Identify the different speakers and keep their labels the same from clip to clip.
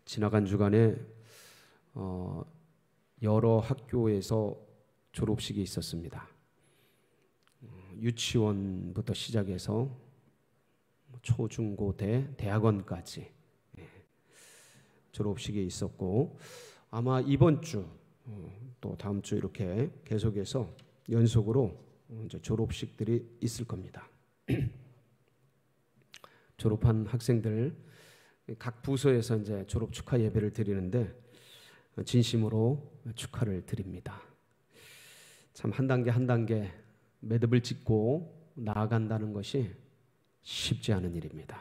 Speaker 1: 지나간 주간에 여러 학교에서 졸업식이 있었습니다. 유치원부터 시작해서 초, 중, 고, 대학원까지 졸업식이 있었고, 아마 이번 주 또 다음 주 이렇게 계속해서 연속으로 이제 졸업식들이 있을 겁니다. 졸업한 학생들 각 부서에서 이제 졸업 축하 예배를 드리는데 진심으로 축하를 드립니다. 참 한 단계 한 단계 매듭을 짓고 나아간다는 것이 쉽지 않은 일입니다.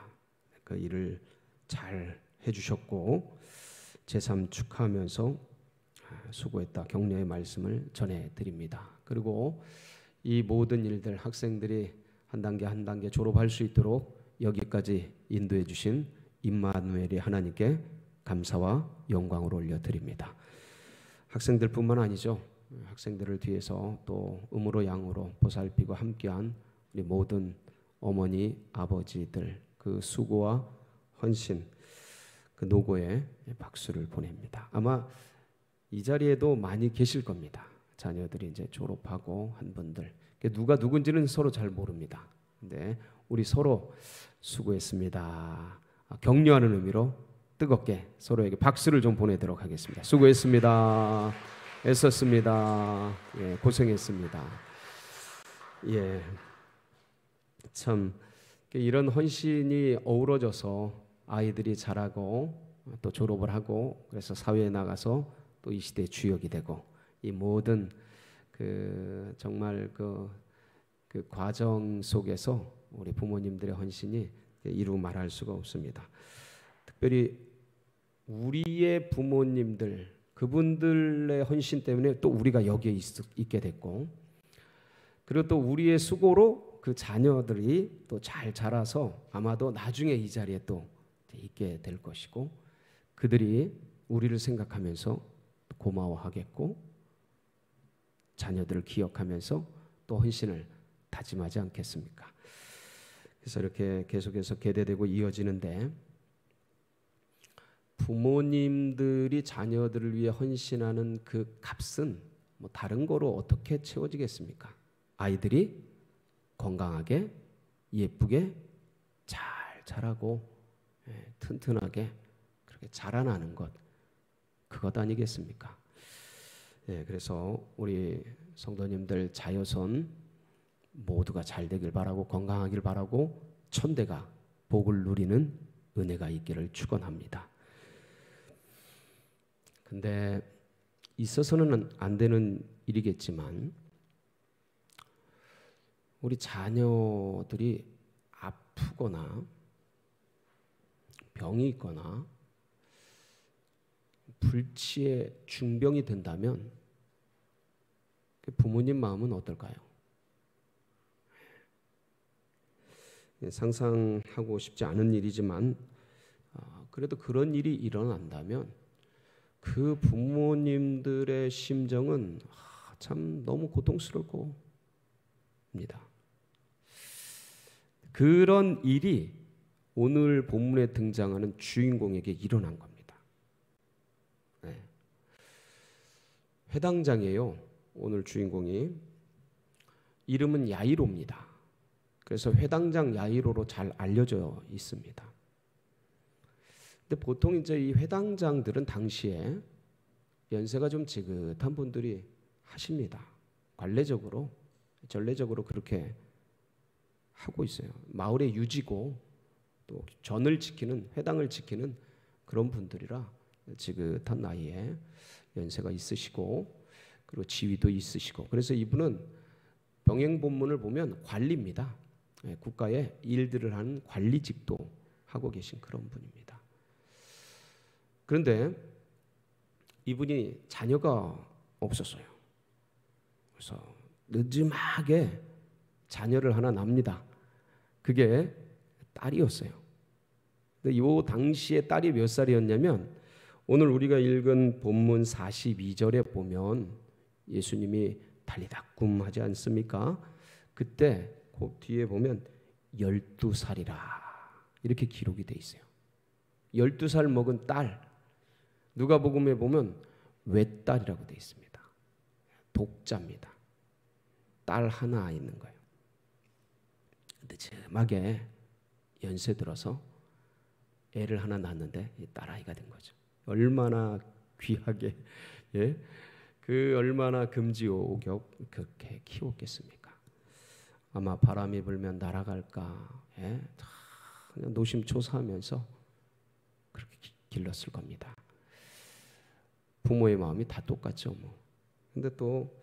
Speaker 1: 그 일을 잘 해주셨고 제3 축하하면서 수고했다 격려의 말씀을 전해드립니다. 그리고 이 모든 일들 학생들이 한 단계 한 단계 졸업할 수 있도록 여기까지 인도해 주신 임마누엘이 하나님께 감사와 영광을 올려드립니다. 학생들뿐만 아니죠. 학생들을 뒤에서 또 음으로 양으로 보살피고 함께한 우리 모든 어머니 아버지들 그 수고와 헌신 그 노고에 박수를 보냅니다. 아마 이 자리에도 많이 계실 겁니다. 자녀들이 이제 졸업하고 한 분들 누가 누군지는 서로 잘 모릅니다. 근데 우리 서로 수고했습니다. 격려하는 의미로 뜨겁게 서로에게 박수를 좀 보내도록 하겠습니다. 수고했습니다. 애썼습니다. 예, 고생했습니다. 예, 참 이런 헌신이 어우러져서 아이들이 자라고 또 졸업을 하고 그래서 사회에 나가서 또 이 시대의 주역이 되고 이 모든 정말 그 과정 속에서 우리 부모님들의 헌신이 이루 말할 수가 없습니다. 특별히 우리의 부모님들 그분들의 헌신 때문에 또 우리가 여기에 있게 됐고 그리고 또 우리의 수고로 그 자녀들이 또 잘 자라서 아마도 나중에 이 자리에 또 있게 될 것이고 그들이 우리를 생각하면서 고마워하겠고 자녀들을 기억하면서 또 헌신을 다짐하지 않겠습니까? 그래서 이렇게 계속해서 계대되고 이어지는데 부모님들이 자녀들을 위해 헌신하는 그 값은 뭐 다른 거로 어떻게 채워지겠습니까? 아이들이 건강하게 예쁘게 잘 자라고 튼튼하게 그렇게 자라나는 것 그것 아니겠습니까? 그래서 우리 성도님들 자녀손 모두가 잘 되길 바라고 건강하길 바라고 천대가 복을 누리는 은혜가 있기를 축원합니다. 근데 있어서는 안 되는 일이겠지만 우리 자녀들이 아프거나 병이 있거나 불치의 중병이 된다면 부모님 마음은 어떨까요? 상상하고 싶지 않은 일이지만 그래도 그런 일이 일어난다면 그 부모님들의 심정은 참 너무 고통스러울 겁니다. 그런 일이 오늘 본문에 등장하는 주인공에게 일어난 겁니다. 회당장이에요. 오늘 주인공이 이름은 야이로입니다. 그래서 회당장 야이로로 잘 알려져 있습니다. 근데 보통 이제 이 회당장들은 당시에 연세가 좀 지긋한 분들이 하십니다. 관례적으로 전례적으로 그렇게 하고 있어요. 마을의 유지고 또 전을 지키는 회당을 지키는 그런 분들이라 지긋한 나이에 연세가 있으시고 그리고 지위도 있으시고 그래서 이분은 병행본문을 보면 관리입니다. 국가의 일들을 하는 관리직도 하고 계신 그런 분입니다. 그런데 이분이 자녀가 없었어요. 그래서 늦음하게 자녀를 하나 납니다. 그게 딸이었어요. 근데 이 당시에 딸이 몇 살이었냐면 오늘 우리가 읽은 본문 42절에 보면 예수님이 달리다꿈 하지 않습니까? 그때 그 뒤에 보면 12살이라 이렇게 기록이 돼 있어요. 12살 먹은 딸 누가복음에 보면 외딸이라고 되어 있습니다. 독자입니다. 딸 하나 있는 거예요. 늦음하게 연세 들어서 애를 하나 낳았는데 딸아이가 된 거죠. 얼마나 귀하게, 예? 그 얼마나 금지오겹 그렇게 키웠겠습니까? 아마 바람이 불면 날아갈까, 예? 그냥 노심초사하면서 그렇게 길렀을 겁니다. 부모의 마음이 다 똑같죠, 뭐. 근데 또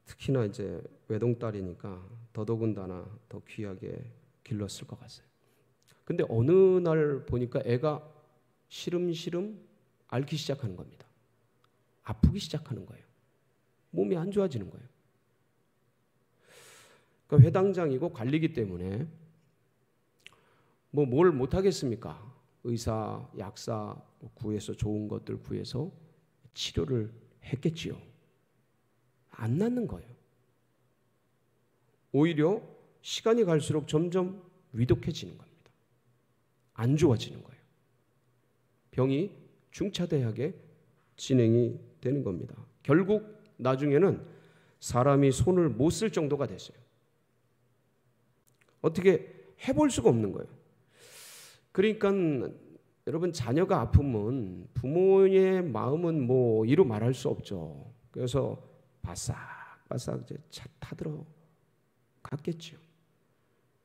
Speaker 1: 특히나 이제 외동딸이니까 더더군다나 더 귀하게 길렀을 것 같아요. 근데 어느 날 보니까 애가 시름시름 앓기 시작하는 겁니다. 아프기 시작하는 거예요. 몸이 안 좋아지는 거예요. 그러니까 회당장이고 관리기 때문에 뭘 못하겠습니까? 의사, 약사 구해서 좋은 것들 구해서 치료를 했겠지요. 안 낫는 거예요. 오히려 시간이 갈수록 점점 위독해지는 겁니다. 안 좋아지는 거예요. 병이 중차대하게 진행이 되는 겁니다. 결국 나중에는 사람이 손을 못 쓸 정도가 됐어요. 어떻게 해볼 수가 없는 거예요. 그러니까 여러분, 자녀가 아프면 부모의 마음은 뭐 이루 말할 수 없죠. 그래서 바싹바싹 이제 차 타들어 갔겠죠.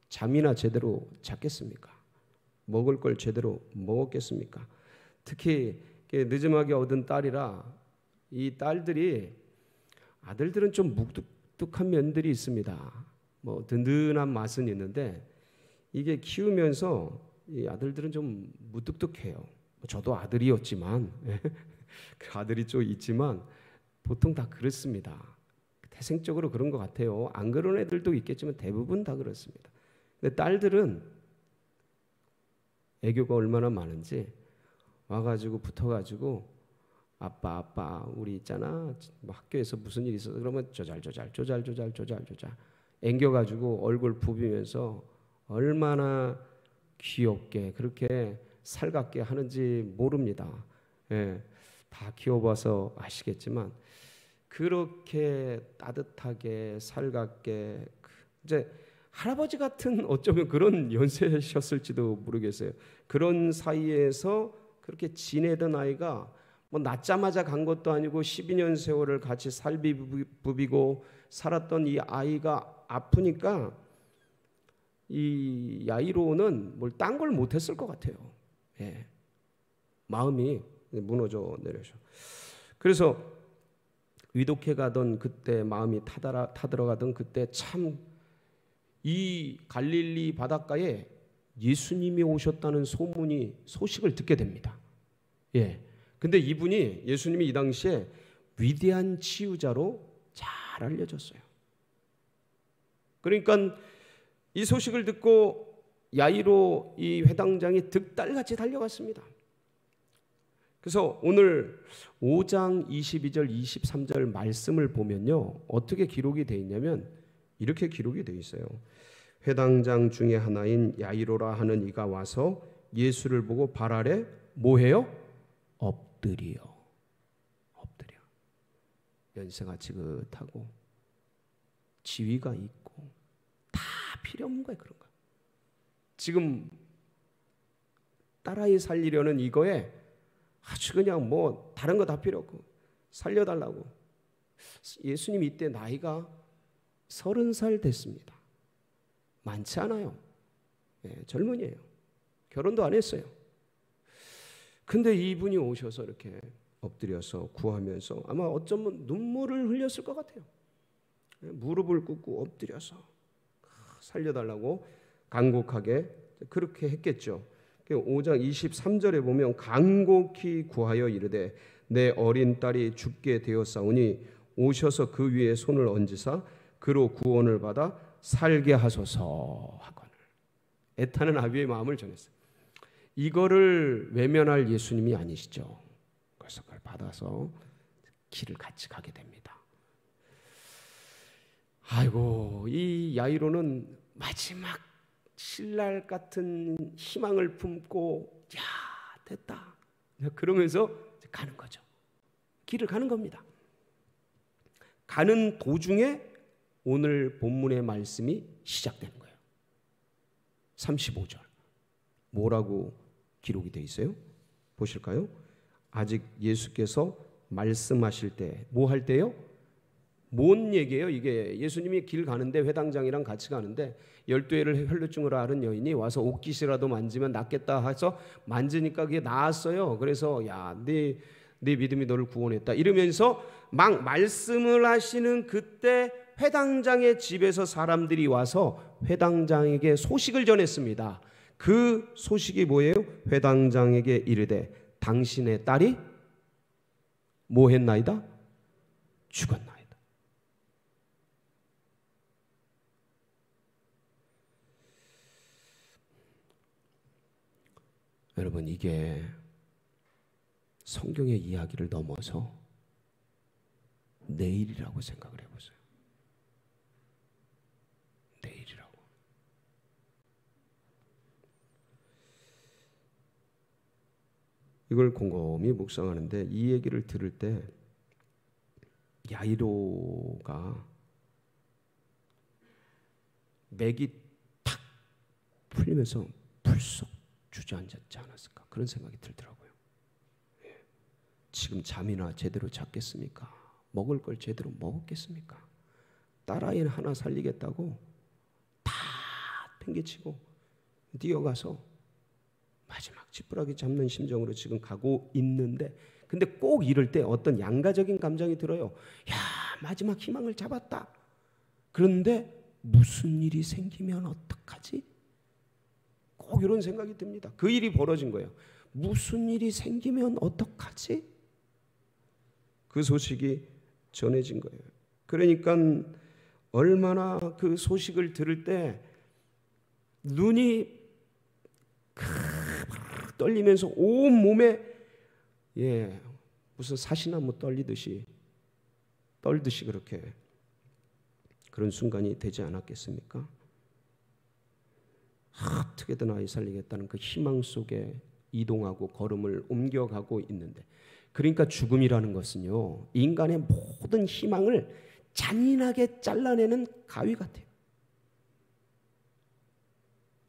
Speaker 1: 잠이나 제대로 잤겠습니까? 먹을 걸 제대로 먹었겠습니까? 특히 늦음하게 얻은 딸이라 이 딸들이, 아들들은 좀 묵뚝뚝한 면들이 있습니다. 뭐 든든한 맛은 있는데 이게 키우면서 이 아들들은 좀 무뚝뚝해요. 저도 아들이었지만 그 아들이 좀 있지만 보통 다 그렇습니다. 태생적으로 그런 것 같아요. 안 그런 애들도 있겠지만 대부분 다 그렇습니다. 근데 딸들은 애교가 얼마나 많은지 와가지고 붙어가지고 아빠 우리 있잖아, 뭐 학교에서 무슨 일이 있어서 그러면 조잘 앵겨가지고 얼굴 부비면서 얼마나 귀엽게 그렇게 살갑게 하는지 모릅니다. 예, 다 키워봐서 아시겠지만 그렇게 따뜻하게 살갑게, 이제 할아버지 같은 어쩌면 그런 연세셨을지도 모르겠어요. 그런 사이에서 그렇게 지내던 아이가 뭐 낳자마자 간 것도 아니고 12년 세월을 같이 살비부비고 살았던 이 아이가 아프니까 이 야이로는 뭘 딴 걸 못했을 것 같아요. 예. 마음이 무너져 내려서. 그래서 위독해 가던 그때, 마음이 타들어가던 그때 참 이 갈릴리 바닷가에 예수님이 오셨다는 소식을 듣게 됩니다. 예. 근데 이분이, 예수님이 이 당시에 위대한 치유자로 잘 알려졌어요. 그러니까 이 소식을 듣고 야이로 이 회당장이 득달같이 달려갔습니다. 그래서 오늘 5장 22절 23절 말씀을 보면요, 어떻게 기록이 되어 있냐면 이렇게 기록이 되어 있어요. 회당장 중에 하나인 야이로라 하는 이가 와서 예수를 보고 발 아래 뭐해요? 엎드려. 연세가 지긋하고 지위가 있고 다 필요 없는 거예요. 그런 거. 지금 딸아이 살리려는 이거에 아주 그냥 뭐 다른 거 다 필요 없고 살려달라고. 예수님 이때 나이가 30살 됐습니다. 많지 않아요. 예, 젊은이에요. 결혼도 안 했어요. 근데 이분이 오셔서 이렇게 엎드려서 구하면서 아마 어쩌면 눈물을 흘렸을 것 같아요. 무릎을 꿇고 엎드려서 살려달라고 간곡하게 그렇게 했겠죠. 5장 23절에 보면 간곡히 구하여 이르되 내 어린 딸이 죽게 되었사오니 오셔서 그 위에 손을 얹으사 그로 구원을 받아 살게 하소서 하거늘. 애타는 아비의 마음을 전했어요. 이거를 외면할 예수님이 아니시죠. 그래서 그걸 받아서 길을 같이 가게 됩니다. 아이고, 이 야이로는 마지막 신랄 같은 희망을 품고 야 됐다 그러면서 가는 거죠. 길을 가는 겁니다. 가는 도중에 오늘 본문의 말씀이 시작되는 거예요. 35절. 뭐라고 기록이 되어 있어요? 보실까요? 아직 예수께서 말씀하실 때, 뭐 할 때요? 뭔 얘기예요? 이게 예수님이 길 가는데, 회당장이랑 같이 가는데 12회를 혈루증을 앓은 여인이 와서 옷깃이라도 만지면 낫겠다 해서 만지니까 그게 나았어요. 그래서 야, 네 믿음이 너를 구원했다 이러면서 막 말씀을 하시는 그때 회당장의 집에서 사람들이 와서 회당장에게 소식을 전했습니다. 그 소식이 뭐예요? 회당장에게 이르되 당신의 딸이 뭐 했나이다? 죽었나이다. 여러분, 이게 성경의 이야기를 넘어서 내일이라고 생각을 해보세요. 내일이라고. 이걸 곰곰이 묵상하는데 이 얘기를 들을 때 야이로가 맥이 탁 풀리면서 불쑥 주저앉았지 않았을까, 그런 생각이 들더라고요. 지금 잠이나 제대로 잤겠습니까? 먹을 걸 제대로 먹었겠습니까? 딸아이는 하나 살리겠다고 다 팽개치고 뛰어가서 마지막 지푸라기 잡는 심정으로 지금 가고 있는데, 근데 꼭 이럴 때 어떤 양가적인 감정이 들어요. 야, 마지막 희망을 잡았다. 그런데 무슨 일이 생기면 어떡하지? 꼭 이런 생각이 듭니다. 그 일이 벌어진 거예요. 무슨 일이 생기면 어떡하지? 그 소식이 전해진 거예요. 그러니까 얼마나 그 소식을 들을 때 눈이 떨리면서 온 몸에 무슨 사시나무 떨듯이 그렇게 그런 순간이 되지 않았겠습니까? 어떻게든 아이 살리겠다는 그 희망 속에 이동하고 걸음을 옮겨가고 있는데, 그러니까 죽음이라는 것은요, 인간의 모든 희망을 잔인하게 잘라내는 가위 같아요.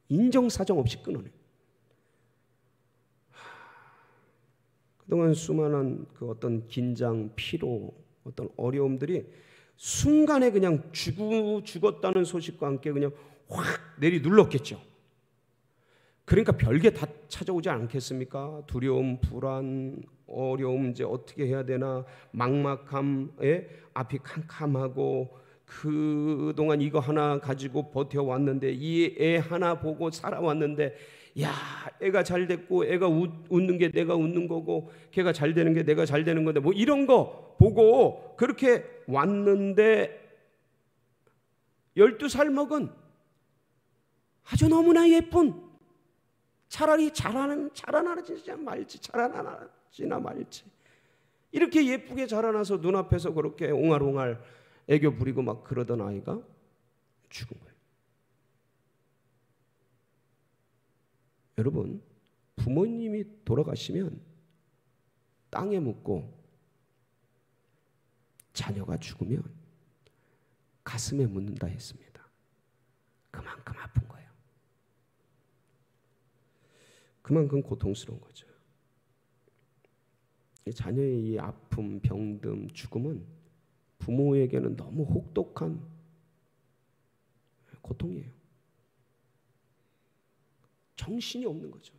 Speaker 1: 인정사정 없이 끊어내요. 그동안 수많은 그 어떤 긴장, 피로, 어떤 어려움들이 순간에 그냥 죽었다는 소식과 함께 그냥 확 내리 눌렀겠죠. 그러니까 별게 다 찾아오지 않겠습니까? 두려움, 불안, 어려움, 이제 어떻게 해야 되나, 막막함에 앞이 캄캄하고, 그동안 이거 하나 가지고 버텨왔는데, 이 애 하나 보고 살아왔는데, 야, 애가 잘 됐고, 애가 웃는 게 내가 웃는 거고, 걔가 잘 되는 게 내가 잘 되는 건데, 뭐 이런 거 보고 그렇게 왔는데, 12살 먹은 아주 너무나 예쁜, 차라리 자라나지나 말지 이렇게 예쁘게 자라나서 눈앞에서 그렇게 옹알옹알 애교 부리고 막 그러던 아이가 죽은 거예요. 여러분, 부모님이 돌아가시면 땅에 묻고 자녀가 죽으면 가슴에 묻는다 했습니다. 그만큼 아픈 거예요. 그만큼 고통스러운 거죠. 자녀의 이 아픔, 병듦, 죽음은 부모에게는 너무 혹독한 고통이에요. 정신이 없는 거죠.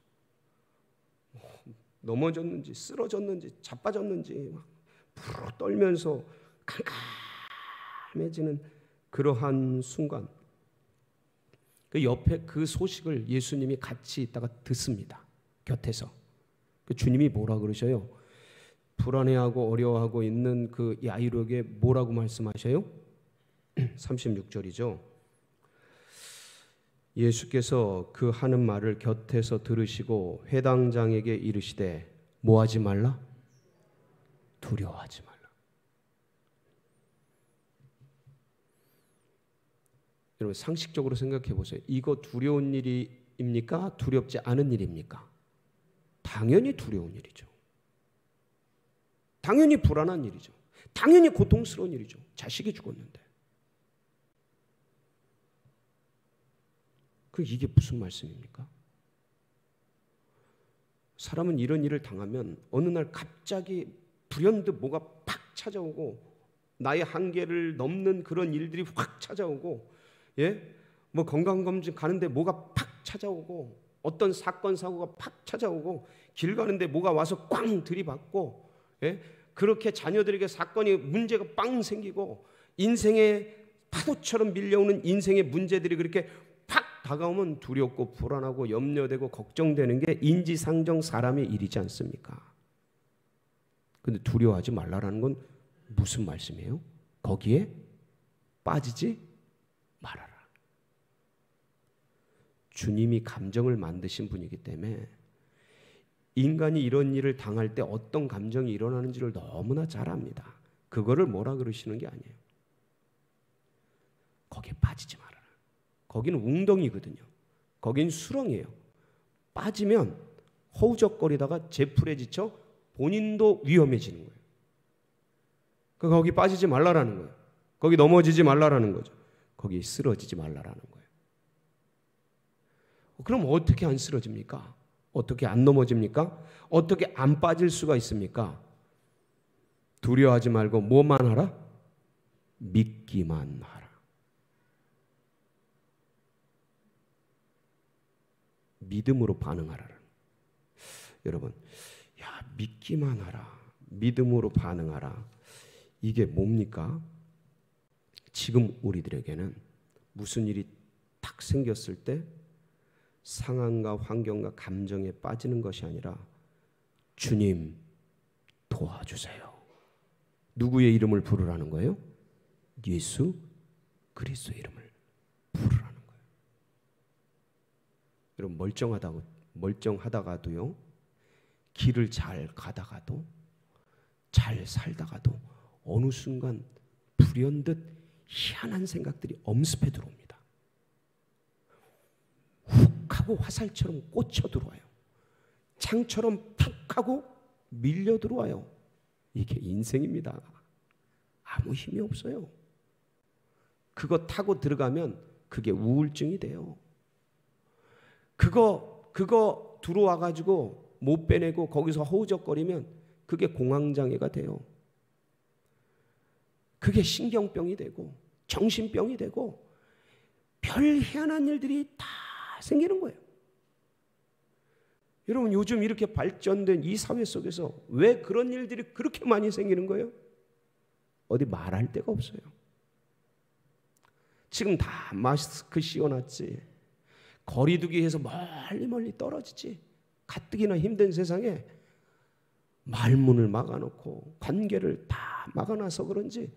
Speaker 1: 넘어졌는지 쓰러졌는지 자빠졌는지 막 푸르 떨면서 캄캄해지는 그러한 순간, 그 옆에 그 소식을 예수님이 같이 있다가 듣습니다. 곁에서. 그 주님이 뭐라 그러셔요? 불안해하고 어려워하고 있는 그 야이로에게 뭐라고 말씀하셔요? 36절이죠. 예수께서 그 하는 말을 곁에서 들으시고 회당장에게 이르시되 뭐하지 말라? 두려워하지 말라. 여러분, 상식적으로 생각해 보세요. 이거 두려운 일입니까? 두렵지 않은 일입니까? 당연히 두려운 일이죠. 당연히 불안한 일이죠. 당연히 고통스러운 일이죠. 자식이 죽었는데. 이게 무슨 말씀입니까? 사람은 이런 일을 당하면 어느 날 갑자기 불현듯 뭐가 팍 찾아오고 나의 한계를 넘는 그런 일들이 확 찾아오고, 뭐 건강검진 가는데 뭐가 팍 찾아오고, 어떤 사건 사고가 팍 찾아오고, 길 가는데 뭐가 와서 꽝 들이받고, 그렇게 자녀들에게 사건이 문제가 빵 생기고, 인생의 파도처럼 밀려오는 인생의 문제들이 그렇게 팍 다가오면 두렵고 불안하고 염려되고 걱정되는 게 인지상정 사람의 일이지 않습니까? 근데 두려워하지 말라라는 건 무슨 말씀이에요? 거기에 빠지지 말아라. 주님이 감정을 만드신 분이기 때문에 인간이 이런 일을 당할 때 어떤 감정이 일어나는지를 너무나 잘 압니다. 그거를 뭐라 그러시는 게 아니에요. 거기에 빠지지 말아라. 거기는 웅덩이거든요. 거긴 수렁이에요. 빠지면 허우적거리다가 제풀에 지쳐 본인도 위험해지는 거예요. 거기 빠지지 말라라는 거예요. 거기 넘어지지 말라라는 거죠. 거기 쓰러지지 말라라는 거예요. 그럼 어떻게 안 쓰러집니까? 어떻게 안 넘어집니까? 어떻게 안 빠질 수가 있습니까? 두려워하지 말고 뭐만 하라? 믿기만 하라. 믿음으로 반응하라. 여러분, 믿기만 하라. 믿음으로 반응하라. 이게 뭡니까? 지금 우리들에게는 무슨 일이 딱 생겼을 때 상황과 환경과 감정에 빠지는 것이 아니라 주님 도와주세요. 누구의 이름을 부르라는 거예요? 예수 그리스도의 이름을 부르라는 거예요. 여러분, 멀쩡하다가도요, 길을 잘 가다가도 잘 살다가도 어느 순간 불현듯 희한한 생각들이 엄습해 들어옵니다. 훅 하고 화살처럼 꽂혀 들어와요. 창처럼 푹 하고 밀려 들어와요. 이게 인생입니다. 아무 힘이 없어요. 그거 타고 들어가면 그게 우울증이 돼요. 그거 들어와가지고 못 빼내고 거기서 허우적거리면 그게 공황장애가 돼요. 그게 신경병이 되고 정신병이 되고 별 희한한 일들이 다 생기는 거예요. 여러분, 요즘 이렇게 발전된 이 사회 속에서 왜 그런 일들이 그렇게 많이 생기는 거예요? 어디 말할 데가 없어요. 지금 다 마스크 씌워놨지. 거리두기 해서 멀리 떨어지지. 가뜩이나 힘든 세상에 말문을 막아놓고 관계를 다 막아놔서 그런지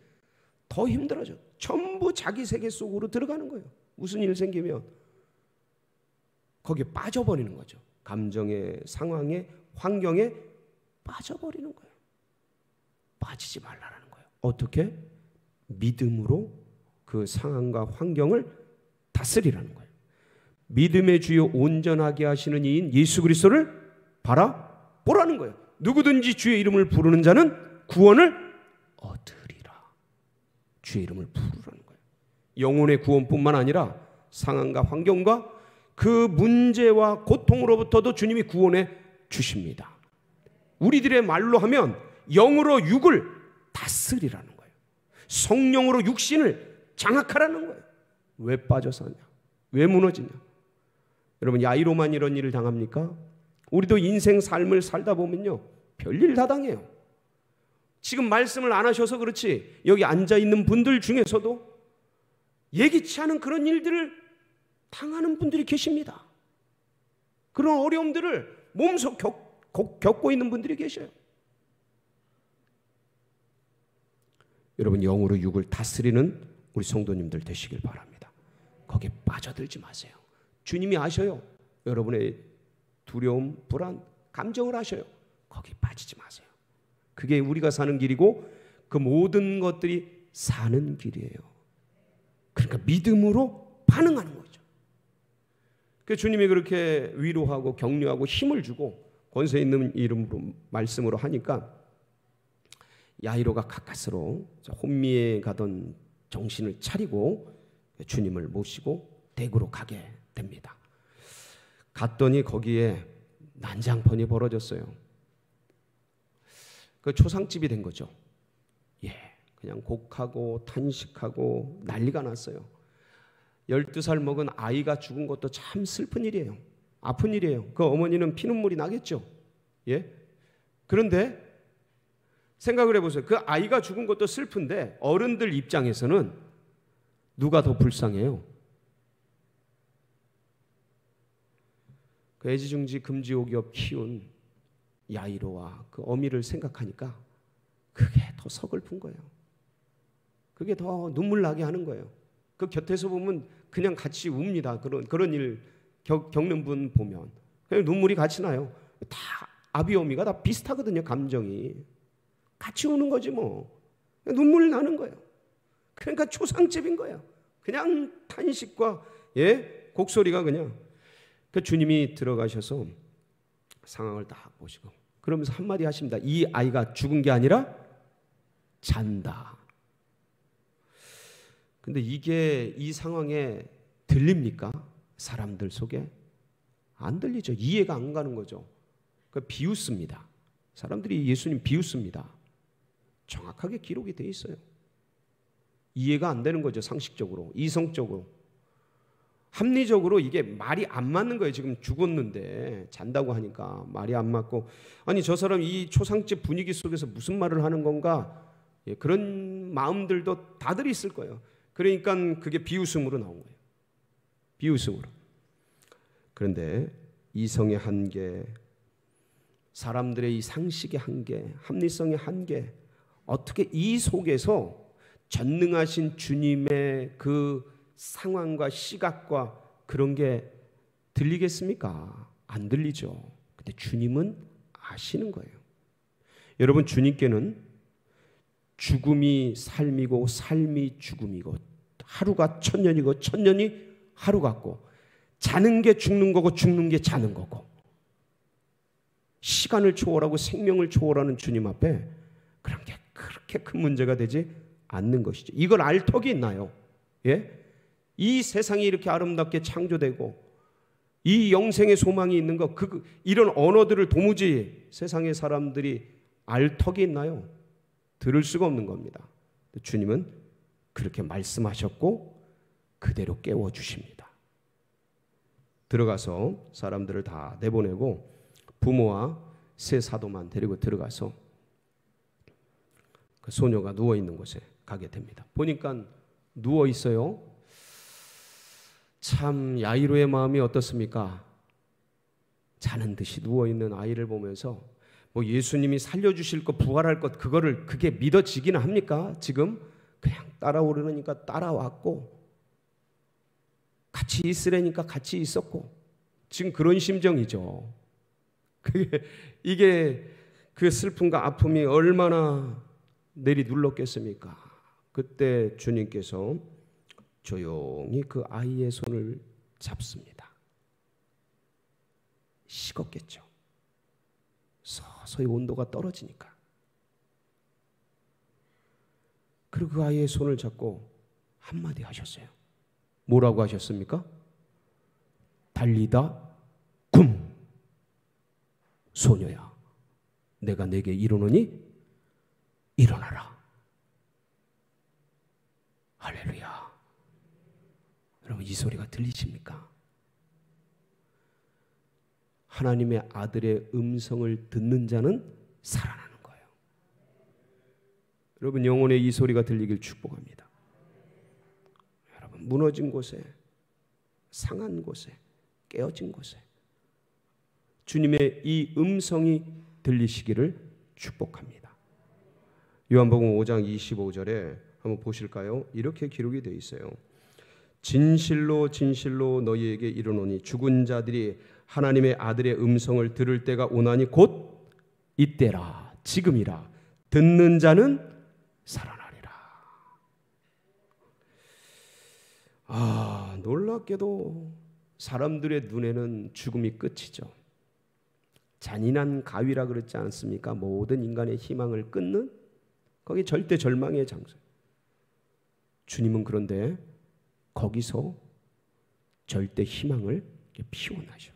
Speaker 1: 더 힘들어져. 전부 자기 세계 속으로 들어가는 거예요. 무슨 일 생기면 거기에 빠져버리는 거죠. 감정의 상황에, 환경에 빠져버리는 거예요. 빠지지 말라는 거예요. 어떻게? 믿음으로 그 상황과 환경을 다스리라는 거예요. 믿음의 주요 온전하게 하시는 이인 예수 그리스도를 바라보라는 거예요. 누구든지 주의 이름을 부르는 자는 구원을 얻으리라. 주의 이름을 부르라는 거예요. 영혼의 구원뿐만 아니라 상황과 환경과 그 문제와 고통으로부터도 주님이 구원해 주십니다. 우리들의 말로 하면 영으로 육을 다스리라는 거예요. 성령으로 육신을 장악하라는 거예요. 왜 빠져 사냐? 왜 무너지냐? 여러분, 야이로만 이런 일을 당합니까? 우리도 인생 삶을 살다 보면요, 별일 다 당해요. 지금 말씀을 안 하셔서 그렇지 여기 앉아있는 분들 중에서도 예기치 않은 그런 일들을 당하는 분들이 계십니다. 그런 어려움들을 몸소 겪고 있는 분들이 계셔요. 여러분, 영으로 육을 다스리는 우리 성도님들 되시길 바랍니다. 거기에 빠져들지 마세요. 주님이 아셔요. 여러분의 두려움, 불안, 감정을 아셔요. 거기 빠지지 마세요. 그게 우리가 사는 길이고 그 모든 것들이 사는 길이에요. 그러니까 믿음으로 반응하는 거죠. 그 주님이 그렇게 위로하고 격려하고 힘을 주고 권세 있는 이름으로 말씀으로 하니까 야이로가 가까스로 혼미해 가던 정신을 차리고 주님을 모시고 댁으로 가게 됩니다. 갔더니 거기에 난장판이 벌어졌어요. 그 초상집이 된 거죠. 예, 그냥 곡하고 탄식하고 난리가 났어요. 12살 먹은 아이가 죽은 것도 참 슬픈 일이에요. 아픈 일이에요. 그 어머니는 피눈물이 나겠죠. 예? 그런데 생각을 해보세요. 그 아이가 죽은 것도 슬픈데 어른들 입장에서는 누가 더 불쌍해요? 그 애지중지 금지옥엽 키운 야이로와 그 어미를 생각하니까 그게 더 서글픈 거예요. 그게 더 눈물 나게 하는 거예요. 그 곁에서 보면 그냥 같이 웁니다. 그런 일 겪는 분 보면 그냥 눈물이 같이 나요. 다 아비 어미가 다 비슷하거든요. 감정이 같이 우는 거지 뭐. 눈물 나는 거예요. 그러니까 초상집인 거예요. 그냥 탄식과 곡소리가 그냥. 그 주님이 들어가셔서 상황을 딱 보시고 그러면서 한마디 하십니다. 이 아이가 죽은 게 아니라 잔다. 근데 이게 이 상황에 들립니까? 사람들 속에 안 들리죠. 이해가 안 가는 거죠. 그 비웃습니다. 사람들이 예수님 비웃습니다. 정확하게 기록이 돼 있어요. 이해가 안 되는 거죠. 상식적으로, 이성적으로, 합리적으로 이게 말이 안 맞는 거예요. 지금 죽었는데 잔다고 하니까 말이 안 맞고, 아니 저 사람 이 초상집 분위기 속에서 무슨 말을 하는 건가, 그런 마음들도 다들 있을 거예요. 그러니까 그게 비웃음으로 나온 거예요. 비웃음으로. 그런데 이성의 한계, 사람들의 이 상식의 한계, 합리성의 한계, 어떻게 이 속에서 전능하신 주님의 그 상황과 시각과 그런 게 들리겠습니까? 안 들리죠. 근데 주님은 아시는 거예요. 여러분, 주님께는 죽음이 삶이고 삶이 죽음이고 하루가 천년이고 천년이 하루 같고 자는 게 죽는 거고 죽는 게 자는 거고 시간을 초월하고 생명을 초월하는 주님 앞에 그런 게 그렇게 큰 문제가 되지 않는 것이죠. 이걸 알 턱이 있나요? 예? 이 세상이 이렇게 아름답게 창조되고 이 영생의 소망이 있는 것, 이런 언어들을 도무지 세상의 사람들이 알 턱이 있나요? 들을 수가 없는 겁니다. 주님은 그렇게 말씀하셨고 그대로 깨워주십니다. 들어가서 사람들을 다 내보내고 부모와 세 사도만 데리고 들어가서 그 소녀가 누워있는 곳에 가게 됩니다. 보니까 누워있어요. 참 야이로의 마음이 어떻습니까? 자는 듯이 누워있는 아이를 보면서 뭐 예수님이 살려주실 것, 부활할 것, 그게 믿어지기는 합니까? 지금 그냥 따라오려니까 따라왔고 같이 있으려니까 같이 있었고 지금 그런 심정이죠. 이게 그 슬픔과 아픔이 얼마나 내리 눌렀겠습니까? 그때 주님께서 조용히 그 아이의 손을 잡습니다. 식었겠죠. 서서히 온도가 떨어지니까. 그리고 그 아이의 손을 잡고 한마디 하셨어요. 뭐라고 하셨습니까? 달리다 굼, 소녀야 내가 내게 이르노니 일어나라. 할렐루야. 여러분, 이 소리가 들리십니까? 하나님의 아들의 음성을 듣는 자는 살아나는 거예요. 여러분, 영혼의 이 소리가 들리길 축복합니다. 여러분, 무너진 곳에, 상한 곳에, 깨어진 곳에 주님의 이 음성이 들리시기를 축복합니다. 요한복음 5장 25절에 한번 보실까요? 이렇게 기록이 되어 있어요. 진실로 진실로 너희에게 이르노니 죽은 자들이 하나님의 아들의 음성을 들을 때가 오나니 곧 이때라, 지금이라. 듣는 자는 살아나리라. 놀랍게도 사람들의 눈에는 죽음이 끝이죠. 잔인한 가위라 그랬지 않습니까? 모든 인간의 희망을 끊는 거기 절대 절망의 장소. 주님은 그런데 거기서 절대 희망을 피워나셔요.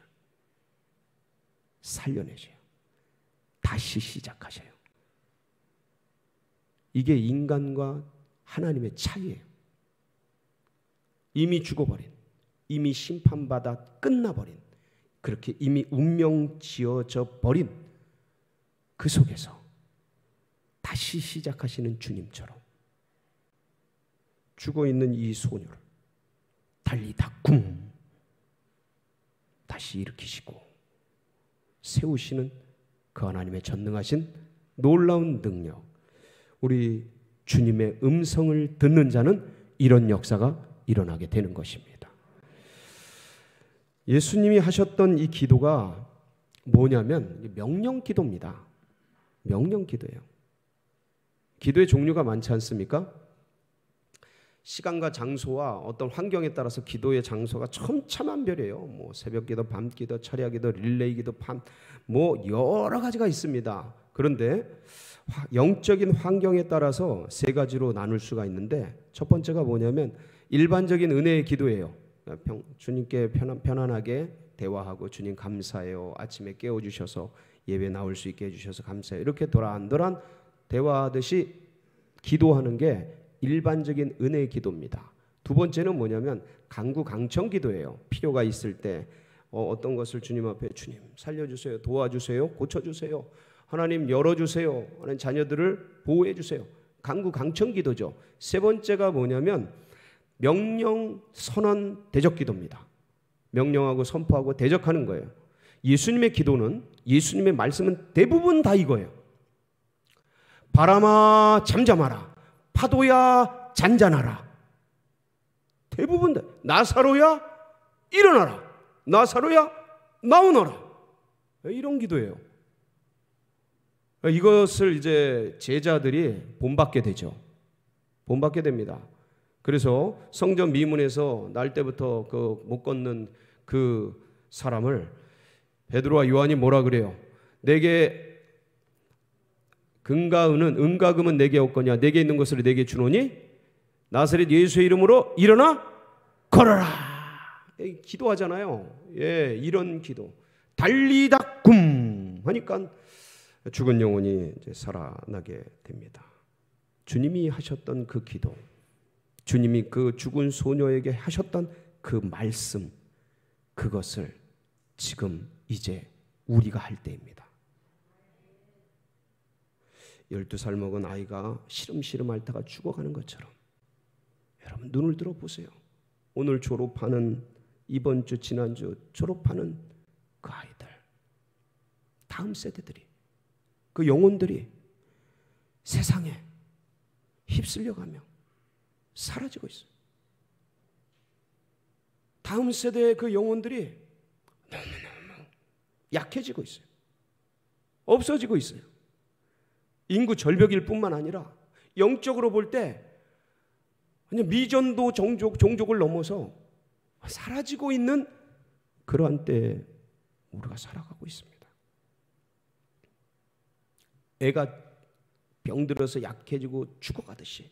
Speaker 1: 살려내셔요. 다시 시작하셔요. 이게 인간과 하나님의 차이예요. 이미 죽어버린, 이미 심판받아 끝나버린, 그렇게 이미 운명 지어져 버린 그 속에서 다시 시작하시는 주님처럼 죽어있는 이 소녀를 달리다 쿵 다시 일으키시고 세우시는 그 하나님의 전능하신 놀라운 능력, 우리 주님의 음성을 듣는 자는 이런 역사가 일어나게 되는 것입니다. 예수님이 하셨던 이 기도가 뭐냐면 명령 기도입니다. 명령 기도예요. 기도의 종류가 많지 않습니까? 시간과 장소와 어떤 환경에 따라서 기도의 장소가 천차만별이에요. 뭐 새벽 기도, 밤 기도, 철야 기도, 릴레이 기도, 뭐 여러 가지가 있습니다. 그런데 영적인 환경에 따라서 세 가지로 나눌 수가 있는데, 첫 번째가 뭐냐면 일반적인 은혜의 기도예요. 주님께 편안하게 대화하고, 주님 감사해요, 아침에 깨워주셔서 예배 나올 수 있게 해주셔서 감사해요, 이렇게 도란도란 대화하듯이 기도하는 게 일반적인 은혜의 기도입니다. 두 번째는 뭐냐면 간구강청 기도예요. 필요가 있을 때 어떤 것을 주님 앞에, 주님 살려주세요, 도와주세요, 고쳐주세요, 하나님 열어주세요, 하나님 자녀들을 보호해주세요. 간구강청 기도죠. 세 번째가 뭐냐면 명령, 선언, 대적 기도입니다. 명령하고 선포하고 대적하는 거예요. 예수님의 기도는, 예수님의 말씀은 대부분 다 이거예요. 바람아 잠잠하라, 파도야 잔잔하라. 대부분 다. 나사로야 일어나라, 나사로야 나오너라. 이런 기도예요. 이것을 이제 제자들이 본받게 되죠. 본받게 됩니다. 그래서 성전 미문에서 날 때부터 그 못 걷는 그 사람을 베드로와 요한이 뭐라 그래요? 내게 금과 은은 내게 없거냐, 내게 있는 것을 내게 주노니 나사렛 예수의 이름으로 일어나 걸어라. 기도하잖아요. 예, 이런 기도. 달리다 굼 하니까 죽은 영혼이 이제 살아나게 됩니다. 주님이 하셨던 그 기도, 주님이 그 죽은 소녀에게 하셨던 그 말씀, 그것을 지금 이제 우리가 할 때입니다. 12살 먹은 아이가 시름시름 앓다가 죽어가는 것처럼, 여러분 눈을 들어보세요. 오늘 졸업하는, 이번 주 지난주 졸업하는 그 아이들, 다음 세대들이, 그 영혼들이 세상에 휩쓸려가며 사라지고 있어요. 다음 세대의 그 영혼들이 너무너무 약해지고 있어요. 없어지고 있어요. 인구 절벽일 뿐만 아니라 영적으로 볼 때 미전도 종족을 넘어서 사라지고 있는 그러한 때에 우리가 살아가고 있습니다. 애가 병들어서 약해지고 죽어가듯이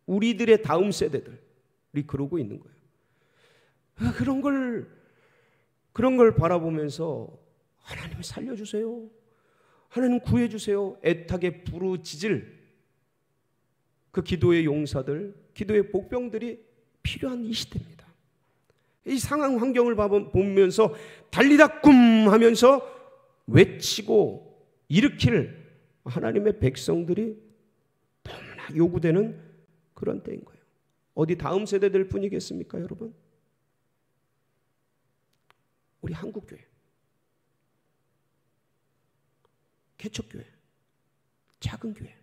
Speaker 1: 우리들의 다음 세대들이 그러고 있는 거예요. 그런 걸 바라보면서 하나님 살려주세요, 하나님 구해주세요, 애타게 부르짖을 그 기도의 용사들, 기도의 복병들이 필요한 이 시대입니다. 이 상황 환경을 보면서 달리다 굼 하면서 외치고 일으킬 하나님의 백성들이 너무나 요구되는 그런 때인 거예요. 어디 다음 세대들 뿐이겠습니까, 여러분? 우리 한국교회, 개척교회, 작은 교회,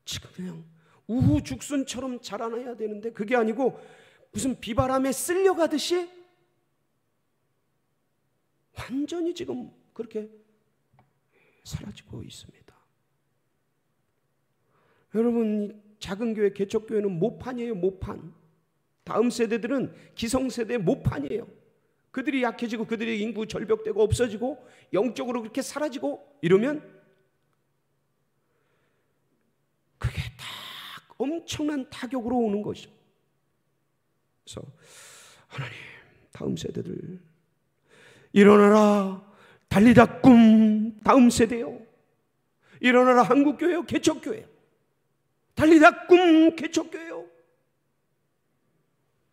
Speaker 1: 지금 그냥 우후죽순처럼 자라나야 되는데 그게 아니고 무슨 비바람에 쓸려가듯이 완전히 지금 그렇게 사라지고 있습니다. 여러분, 작은 교회, 개척교회는 모판이에요. 모판. 다음 세대들은 기성세대의 모판이에요. 그들이 약해지고 그들의 인구 절벽되고 없어지고 영적으로 그렇게 사라지고 이러면 엄청난 타격으로 오는 것이죠. 그래서 하나님, 다음 세대들 일어나라, 달리다 꿈 다음 세대요. 일어나라 한국교회요, 개척교회. 달리다 꿈 개척교회요.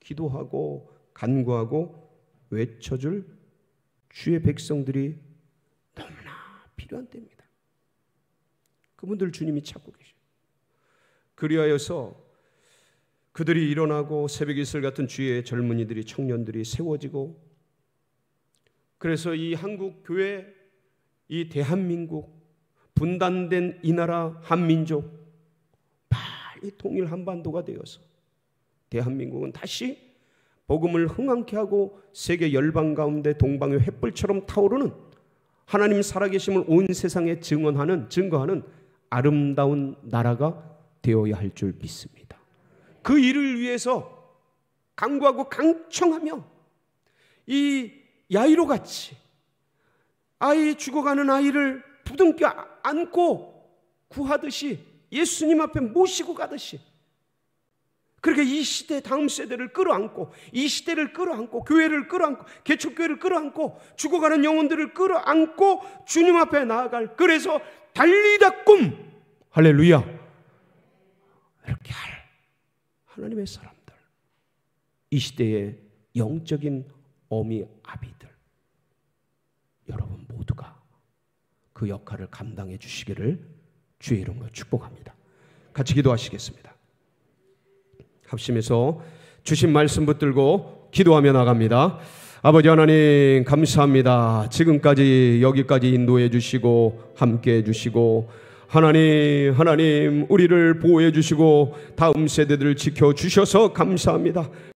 Speaker 1: 기도하고 간구하고 외쳐줄 주의 백성들이 너무나 필요한 때입니다. 그분들 주님이 찾고 계셔요. 그리하여서 그들이 일어나고 새벽 이슬 같은 주의 젊은이들이, 청년들이 세워지고, 그래서 이 한국 교회, 이 대한민국, 분단된 이 나라 한민족 빨리 통일 한반도가 되어서 대한민국은 다시 복음을 흥황케 하고 세계 열방 가운데 동방의 횃불처럼 타오르는, 하나님 살아계심을 온 세상에 증거하는 아름다운 나라가 되어야 할 줄 믿습니다. 그 일을 위해서 간구하고 강청하며, 이 야이로 같이 아이 죽어가는 아이를 부둥켜 안고 구하듯이, 예수님 앞에 모시고 가듯이, 그렇게 이 시대 다음 세대를 끌어안고, 이 시대를 끌어안고, 교회를 끌어안고, 개척교회를 끌어안고, 죽어가는 영혼들을 끌어안고 주님 앞에 나아갈, 그래서 달리다 꿈, 할렐루야, 이렇게 할 하나님의 사람들, 이 시대의 영적인 어미 아비들, 여러분 모두가 그 역할을 감당해 주시기를 주의 이름으로 축복합니다. 같이 기도하시겠습니다. 합심해서 주신 말씀 붙들고 기도하며 나갑니다. 아버지 하나님 감사합니다. 지금까지 여기까지 인도해 주시고 함께 해 주시고, 하나님 우리를 보호해 주시고 다음 세대들을 지켜주셔서 감사합니다.